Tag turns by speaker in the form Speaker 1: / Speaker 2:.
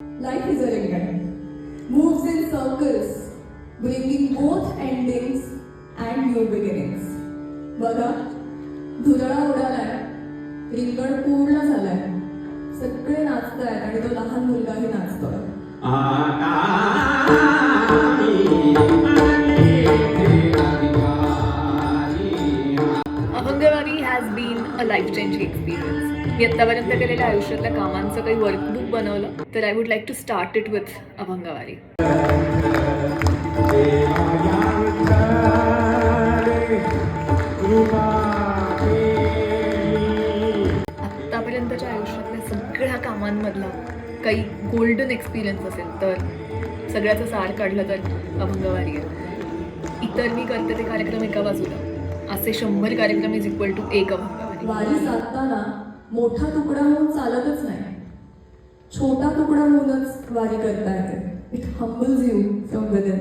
Speaker 1: Life is a ringer, moves in circles, bringing both endings and new beginnings. बघा, धुरळा उडालाय, रिंगण पूर्ण झालाय, सगळे नाचतायत आणि तो लहान मुलगाही नाचतोय.
Speaker 2: Abhangwari has been a life changing experience. मी आत्तापर्यंत केलेल्या आयुष्यातल्या कामांचं काही वर्कबुक बनवलं तर I would like to start it with Abhangwari. आत्तापर्यंतच्या आयुष्यातल्या सगळ्या कामांमधला काही गोल्डन एक्सपिरियन्स असेल तर सगळ्याचं सार काढलं तर अभंगवारी आहे. इतर मी करते ते कार्यक्रम एका बाजूला, असे 100 कार्यक्रम इज इक्वल टू एक अभंगवारी.
Speaker 1: वारी साधताना मोठा तुकडा होऊन चालतच नाही, छोटा तुकडा होऊनच वारी करता येते. It humbles you from within.